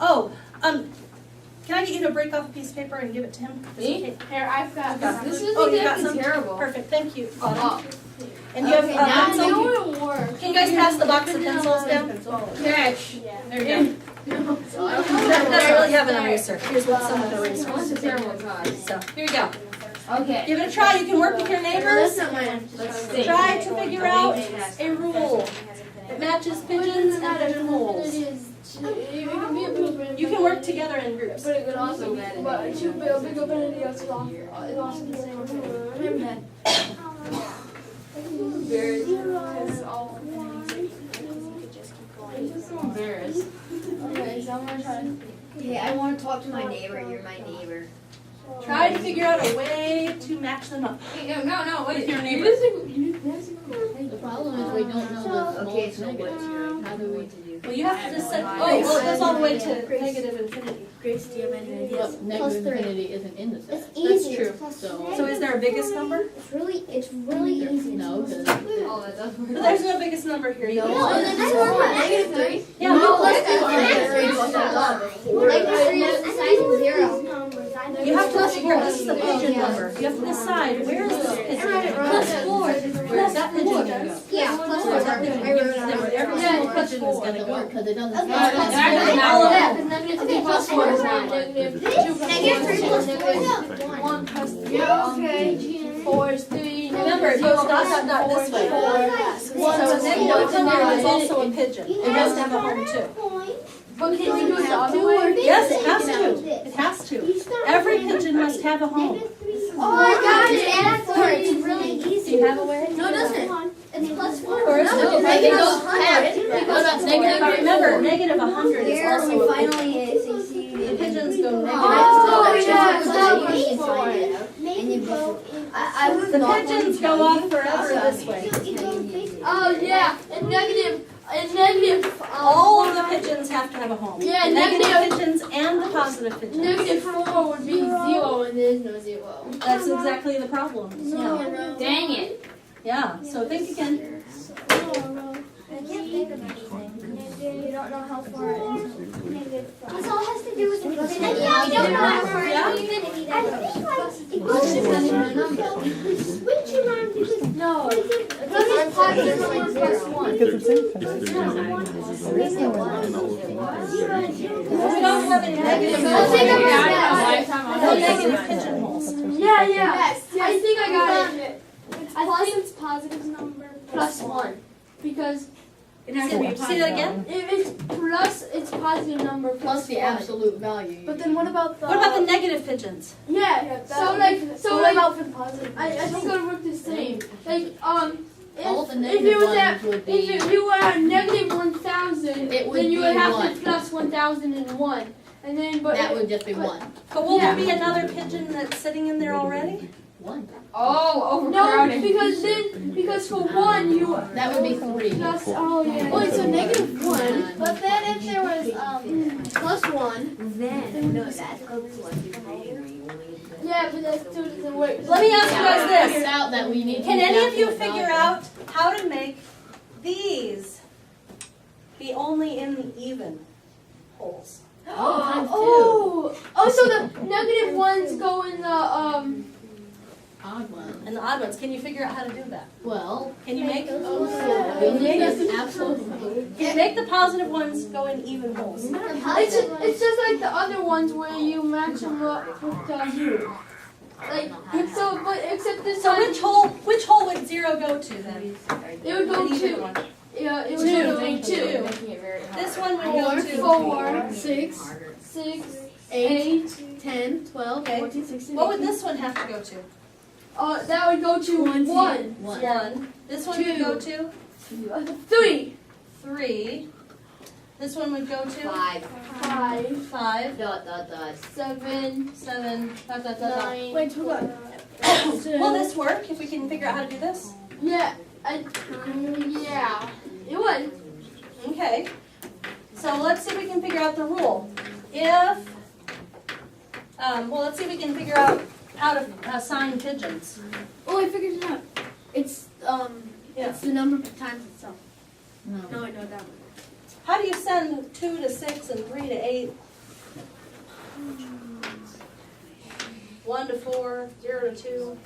Oh, can I get you to break off a piece of paper and give it to him? Is it Me? okay? Here, I've got This is Oh, you got exactly some? terrible. Perfect, thank you. Oh, And you have Okay, a now pencil? No, it won't work. Can you guys pass the box of pencils down? catch. There you go. That doesn't really have an eraser. Here's what some of the erasers. What's a terrible cause? So, here you go. Okay. Give it a try. You can work with your That's neighbors. not mine. Let's see. Try to figure out a rule that matches pigeons and pigeon holes. You can work together in groups. But it could also be too big of an idea. It's also the same. Remember that. Embarrassed. Okay, so I'm gonna try. Okay, I want to talk to my neighbor. You're my neighbor. Try to figure out a way to match them up. No, wait. With your neighbor. The problem is we don't know the Okay, smallest so numbers. How do we? Well, you have to just set, well, it goes all the way to negative infinity. Grace, do you have any ideas? Well, negative 3. infinity isn't in the It's set. easy. true. It's plus So- So is there a biggest number? It's really easy. No, because Oh, that does work. But there's no biggest number here either. No, and then it's more negative 3. Yeah, No, no, let's do negative 3. Negative 3 is the size of 0. you have to figure out, this is the pigeon number. You have to decide, where is this pigeon? Plus 4. Where's that pigeon gonna go? Yeah, plus 4. I wrote it Every down. single pigeon is it gonna doesn't go. work because it doesn't. Okay, That plus doesn't 4. matter. All of Yeah, them. because negative Okay, 3 plus plus 4 is 4. 9. Negative 2 plus 4 Negative 3 plus is 4 is 1. 1 plus 3. Okay. 4 is 3. Remember, it goes dot this way. So a negative 100 is also a pigeon. It has to have a home too. But can we do it the other way? Yes, it has to. It has to. Every pigeon must have a home. Oh, I got it. Add 4. It's really easy. Do you have a way? No, it doesn't. It's plus 4. Or is it No, negative negative 100? 100. What about negative? But remember, negative 100 is Here also we a pigeon. finally succeeded. The pigeons go negative. Oh, yeah, so easy. And you go. I was The not pigeons go off forever this way. Oh, yeah. And negative. All of the pigeons have to have a home. Yeah, The negative negative- pigeons and the positive pigeons. Negative 4 would be 0, and there is no 0. That's exactly the problem. No. Dang it. Yeah, so think again. I can't think of anything. You don't know how far into negative. This all has to do with infinity. Yeah, We don't know how far Yeah. into infinity that goes. I think like it Well, goes depending on the number. switch around because No. because It's positive number plus 1. Because it's infinite. We don't have any negative. I think I got it. No negative pigeonholes. Yeah, yeah. I think I got it. I think it's positive number Plus 1. Because It has to be a See that again? if it's plus, it's positive number Plus the 1. absolute value. But then what about the? What about the negative pigeons? Yeah. So what about for the positive? I think it would work the same. Like All the if negative you was at ones would be. if you were at negative 1,000, It would then you would be have 1. to plus 1,001, and then but That would just be 1. But will there be another pigeon that's sitting in there already? 1. Oh, no, because for 1 you That would be 3. plus yeah. Oh, it's a negative 1. But then if there was Plus 1. then no, that's Yeah, but that still doesn't work. Let me ask you guys this. Figured out that we need. Can the any of you absolute figure value. out how to make these be only in the even holes? Times 2. Oh, so the negative ones go in the Odd one. And the odd ones, can you figure out how to do that? Well, Can you make, we need an absolute value. make the positive ones go in even holes? It's just like the other ones where you match them up with the but except this So time which hole would 0 go to then? it would go An even 2. one. Yeah, it would Two. go 2. This one would go to 4, 6, 6, 8, 10, 12, Okay. 14, 16, What would 18. this one have to go to? that would go to 1. 1. 1. This one would go to 3, 3. This one would go to 5. 5, 5, Dot, dot, dot. 7, 7, dot, dot, dot, dot. 9. Wait, hold on. Will this work if we can figure out how to do this? Yeah, yeah, it would. Okay. So let's see if we can figure out the rule. If, let's see if we can figure out how to assign pigeons. Oh, I figured it out. It's Yeah. it's the number times itself. No. No, I know that one. How do you send 2 to 6 and 3 to 8? 1 to 4, 0 to 2.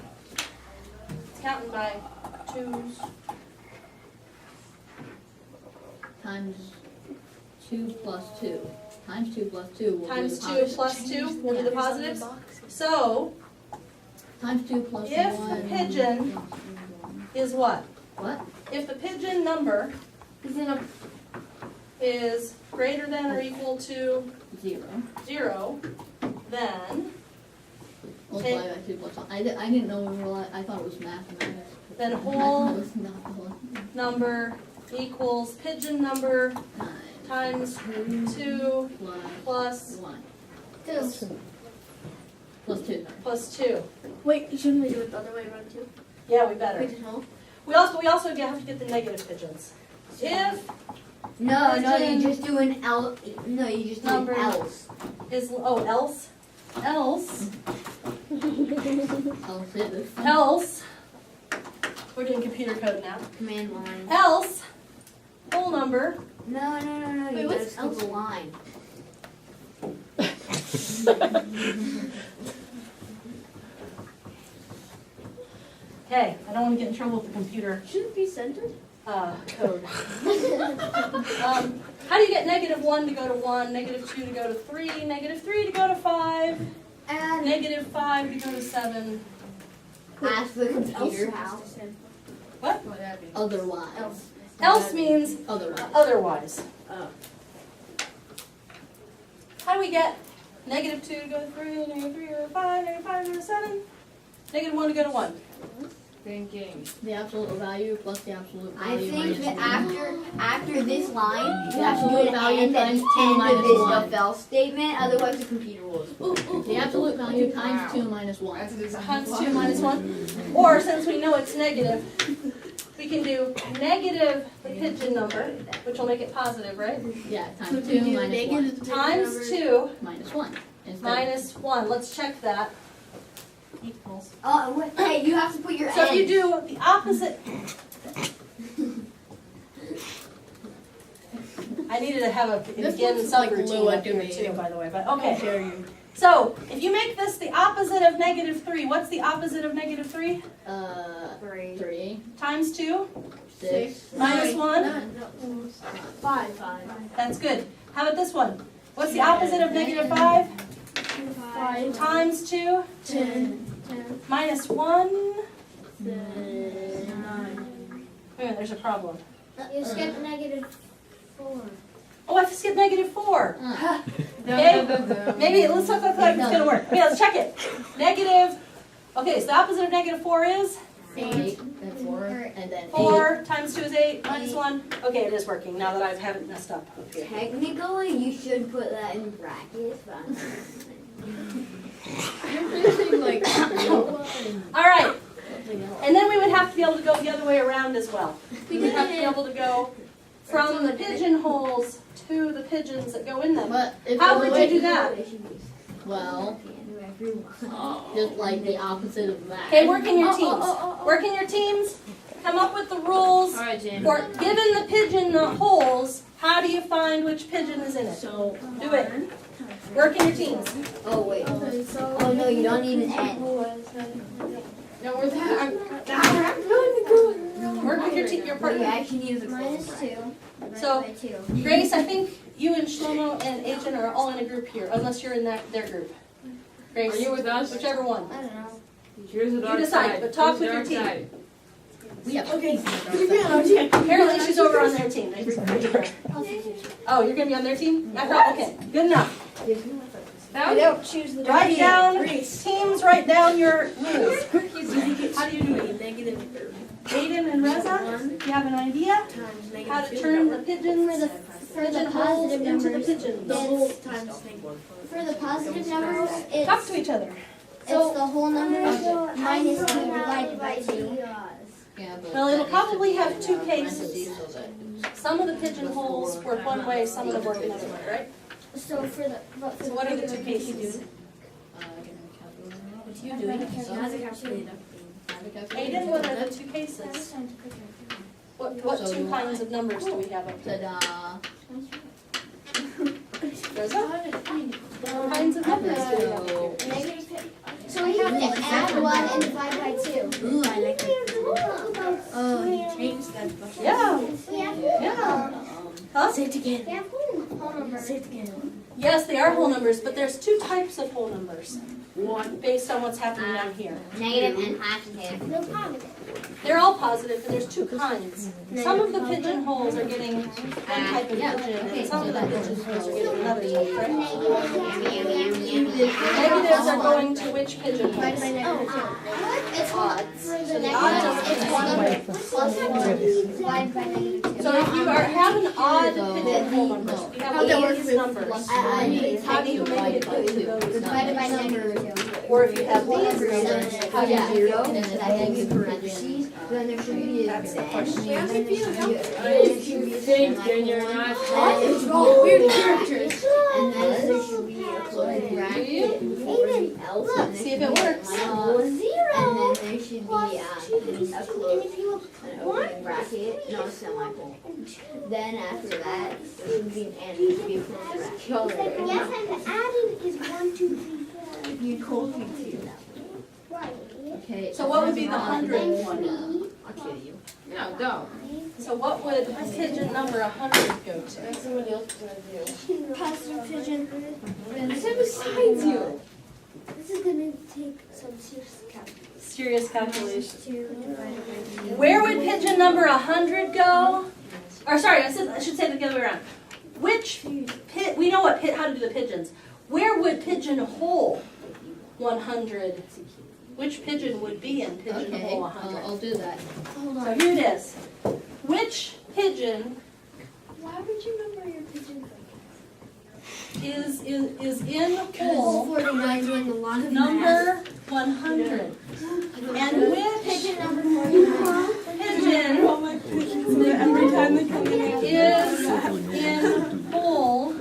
It's counting by 2s. Times 2 plus 2. Times 2 plus 2 will Times be 2 the positive. plus 2 will be the positives. So, Times 2 plus if 1. the pigeon is what? What? If the pigeon number Is in a is greater than or equal to 0. 0, then Multiply by 2 plus 1. I didn't know we were, I thought it was mathematics. Then I whole thought it was not the whole number equals pigeon number 9 times 2 plus plus 1. 2. Plus 2. plus 2. Wait, shouldn't we do it the other way around too? Yeah, we better. Pigeon hole. We also have to get the negative pigeons. If No, Pigeon. you just do an L. No, you just do Number. an else. is else Else. else we're doing computer code now. Command line. Else whole number No. Wait, You what's gotta skip a line. Hey, I don't want to get in trouble with the computer Shouldn't it be centered? code. How do you get -1 to go to 1, -2 to go to 3, -3 to go to 5, And -5 to go to 7? ask the computer how. What? Otherwise. Else means Otherwise. otherwise. Oh. How do we get -2 to go to 3, -3 to go to 5, -5 to go to 7, -1 to go to 1? Thinking. The absolute value plus the absolute I value think minus that 1. after this line, you The have to do absolute an value end at times the 2 end of minus this 1. if else statement, otherwise the computer will. The absolute value times 2 minus 1. Times 2 minus 1. Or since we know it's negative, we can do negative the pigeon number, which will make it positive, right? Yeah, times 2 minus 1. Times 2 Minus 1. Instead. minus 1. Let's check that. Equals decimals. Hey, you have to put your So if you do the opposite. I needed to have a This begin looks like subroutine Lua up to here me. too, by the way, but How okay. dare you? So if you make this the opposite of -3, what's the opposite of -3? 3, Times 2 6, minus 1. Five. That's good. How about this one? What's the opposite of -5? 5. Times 2 minus 1. There's a problem. You skip -4. Oh, I skipped -4. Okay. Maybe let's look like it's gonna work. Okay, let's check it. Negative. Okay, so the opposite of -4 is 8, and 4, and then 4 times 2 is 8 minus 1. Okay, it is working now that I haven't messed up. Okay. Technically, you should put that in brackets, but I'm You're using like All right. And then we would have to be able to go the other way around as well. We would have to be able to go from the pigeonholes to the pigeons that go in them. But if How the would way- you do that? Well, just like the opposite of that. Okay, work in your teams. Work in your teams. Come up with the rules. Alright, Jen. For given the pigeon holes, how do you find which pigeon is in it? So, Do it. Work in your teams. Oh, wait. Oh, no, you don't even end. No, we're that. Work with your team, your But you partner. actually need the minus 2. So- By 2. Grace, I think you and Shlomo and Agent are all in a group here, unless you're in their group. Grace, Are you with us? whichever one. I don't know. Here's the dark decide, side. but talk Here's with the your dark team. side. Apparently she's over on their team. Oh, you're gonna be on their team? I thought, okay, good enough. That was choose the Write down, teams, write down your rules. How do you do it? Aiden and Reza, do you have an idea how to turn the pigeons, For the pigeonholes positive into the numbers, pigeons? for the positive numbers, Talk it's to each other. the whole number minus 2 divided by 2. yeah, but Well, it'll that probably needs to have be two in cases. parentheses so that- Some of the pigeonholes work one way, some of them work another way, right? So for the, but for So what are the two cases? What are you doing? Aiden, what are the two cases? What So two you kinds of numbers do we have up there? Ta-da. Reza? What kinds of numbers do we have up here? So we have to add 1 and divide by 2. Ooh, I like it. Oh, he changed that. Yeah, Yeah. yeah. Huh? Say it again. They have whole numbers. Say it again. Yes, they are whole numbers, but there's two types of whole numbers One. based on what's happening down here. Negative and positive. No positive. They're all positive, but there's two kinds. Some of the pigeonholes are getting one type of pigeon, and some of the pigeonholes are getting another type, right? Negatives are going to which pigeonholes? It's odd. For the the odd negative, it's 1 way. plus 1 divided by negative 2. So if you have an odd pigeonhole numbers, if you have these numbers, how do you make it into those Divided by numbers? negative 2. Or if you have these numbers, how do you do And then if I have the parentheses, then there should be a That's the then, question. and then there should be a- you think, then you're not. then there should be Weird characters. and then there should be a closing bracket before everything else, and there See if should it be a works. minus, and then there should be a close, an opening bracket, no semicolon. Then after that, there should be an and, there should be a closing bracket. Yes, and the adding is 1, 2, 3, 4. You told me to. Right. Okay. So what would be the 100 one? I'll kill you. No, don't. So what would pigeon number 100 go to? That's somebody else gonna do. Positive pigeon. I said besides you. This is gonna take some serious calculation. Serious calculation. 2 divided by 2. Where would pigeon number 100 go? Or sorry, I should say it the other way around. Which we know how to do the pigeons. Where would pigeonhole 100? Which pigeon would be in Okay, pigeonhole 100? I'll do that. Hold So on. here it is. Which pigeon Why would you number your pigeons is in hole 49 doing a lot of number 100? And which Pigeon number 49. pigeon Every time they come in, is in hole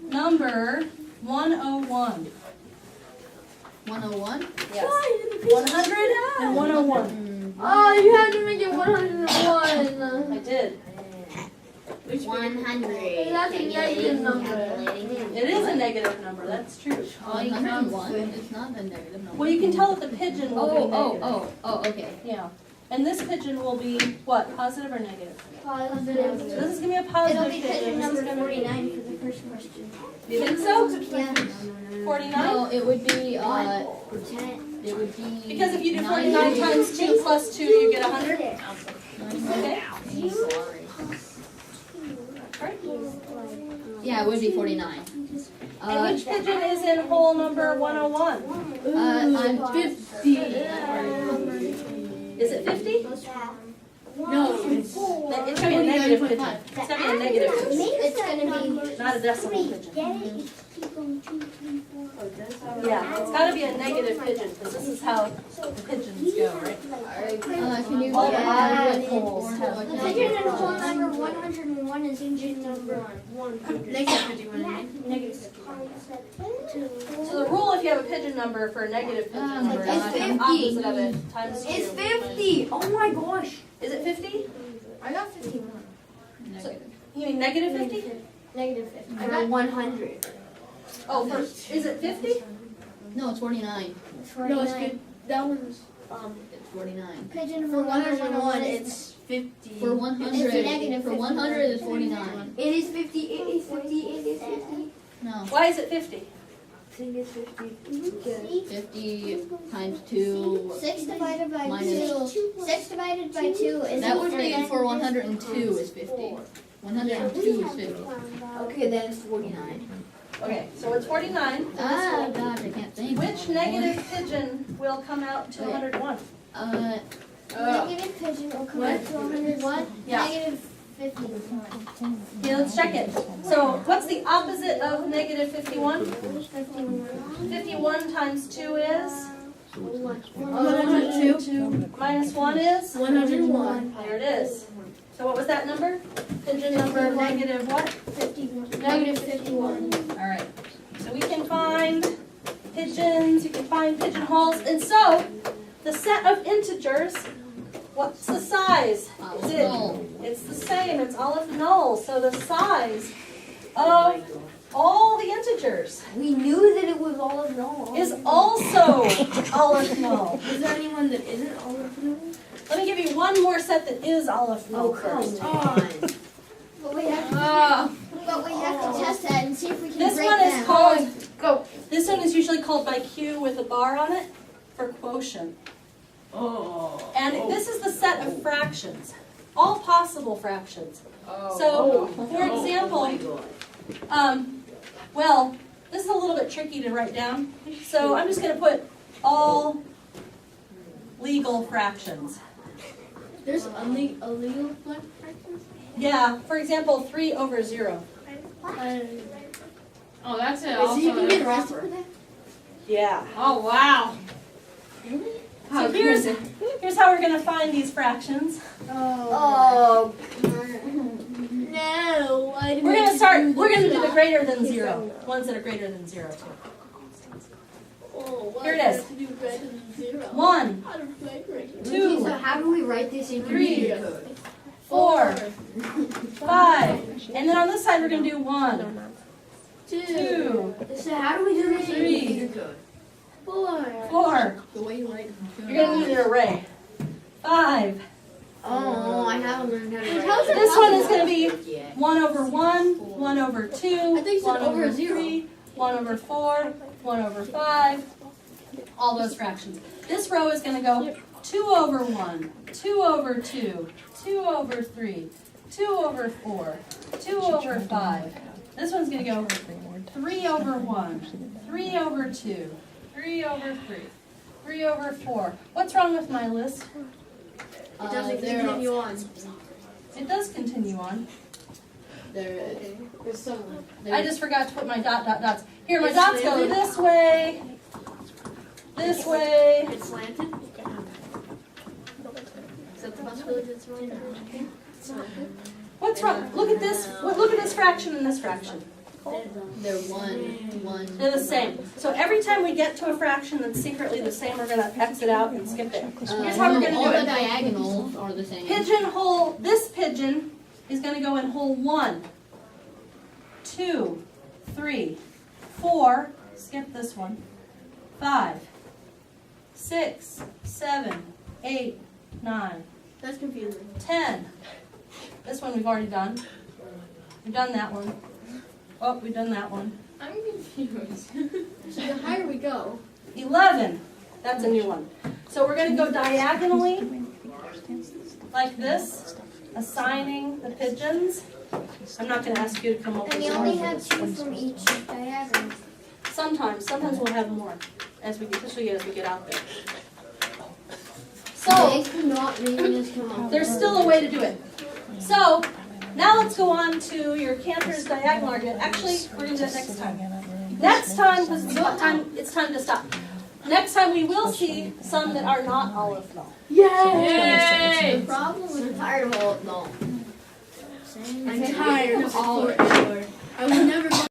number 101? 101? Yes. 100 and 101. Oh, you had to make it 101. I did. 100. That's a negative number. Calculating. It is a negative number, that's true. 101, it's not a negative number. Well, you can tell that the pigeon will be negative. Oh, okay. Yeah. And this pigeon will be what, positive or negative? Positive. So this is going to be a positive It'll be pigeon. pigeon This is number gonna be- 49 for the first question. You think so? Yeah. 49? No, it would be, Pretend. it would be. Because if you do 49 times 2 plus 2, you get 100? Okay. Yeah, it would be 49. And which pigeon is in hole number 101? I'm 50. Is it 50? No, It's going to be a negative pigeon. It's going to be a negative pigeon, It's gonna be not a decimal three. pigeon. Get it? It's keep going 2, 3, 4. Yeah, it's got to be a negative pigeon, because this is how the pigeons go, right? Can you All the add odd holes have The like pigeon in negative hole pigeons. number 101 is pigeon number 100. negative 51. Negative. So the rule, if you have a pigeon number for a negative pigeon number, It's is the 50. opposite of it times 2. It's 50. Oh my gosh. Is it 50? I got 51. Negative. You mean negative 50? Negative 50. I got 100. Oh, is it 50? No, it's 49. No, it's good. That one's It's 49. Pigeon for number 101. 101 It's 50. For 100, It's negative for 100 is 49. It is 50. It is 50. It is 50. No, Why is it 50? I think it's 50. 50 times 2. 6 divided by Minus- 2. 6 divided by 2 is That would be equal to for 102 is 50. 102 is 50. Okay, then it's 49. Okay, so it's 49. for this Ah, one. gosh, I can't think. Which negative pigeon will come out to 101? Negative pigeon will come out to 101. Yeah. Negative 50. Yeah, let's check it. So what's the opposite of negative 51? 51 times 2 is? 102. Minus 1 is? 101. There it is. So what was that number? Pigeon number negative what? 51. Negative 51. All right. So we can find pigeons, you can find pigeonholes. And so the set of integers, what's the size? Is it? Null. It's the same, it's Aleph null. So the size of all the integers We knew that it was all of null. is also Aleph null. Is there anyone that isn't all of them? Let me give you one more set that is Aleph null first. But we have to test that and see if we can This break one is them. called, this one is usually called by Q with a bar on it for quotient. And this is the set of fractions, all possible fractions. So, for example, well, this is a little bit tricky to write down. So I'm just going to put all legal fractions. There's illegal fractions? Yeah, for example, 3 over 0. Oh, that's it. So you can get arrested for that? Yeah. Oh, wow. So here's how we're going to find these fractions. Oh. No. We're going to do the greater than 0, ones that are greater than 0 too. Here it is. 1, How to play cricket. 2, So how do we write this in 3, computer code? 4, 5, and then on this side we're going to do 1, 2, So how do we do this in 3, computer code? 4. The way you write it. You're going to need an array. 5. Oh, I haven't learned how to It write tells this. This one is going to be yet. 1 over 1, 1 over 2, I think it's 1 over over 0. 3, 1 over 4, 1 over 5, all those fractions. This row is going to go 2 over 1, 2 over 2, 2 over 3, 2 over 4, 2 over 5. This one's going to go 3 over 1, 3 over 2, 3 over 3, 3 over 4. What's wrong with my list? It doesn't continue on. It does continue on. There's someone. I just forgot to put my dots. Here, my It's dots go slanted? this way, this way. It's slanted? Is that the possibility it's slanted? What's wrong? Look at this. Look at this fraction and this fraction. They're one. They're the same. So every time we get to a fraction that's secretly the same, we're gonna X it out and skip it. Here's how we're gonna All do the it. diagonals are the same. Pigeonhole, this pigeon is gonna go in hole 1, 2, 3, 4, skip this one, 5, 6, 7, 8, 9, That's confusing. 10. This one we've already done. We've done that one. Oh, we've done that one. I'm confused. So the higher we go, 11. That's a new one. So we're going to go diagonally like this, assigning the pigeons. I'm not going to ask you to come up And with you only some. have 2 from each diagonal. Sometimes we'll have more as we get, especially as we get out there. They So cannot maybe just come out. there's still a way to do it. So now let's go on to your Cantor's diagonal argument. Actually, we're going to do that next time. Next time, because it's time to stop. Next time we will see some that are not olive null. yay! The problem with tired of all, no. I'm tired of all. I would never.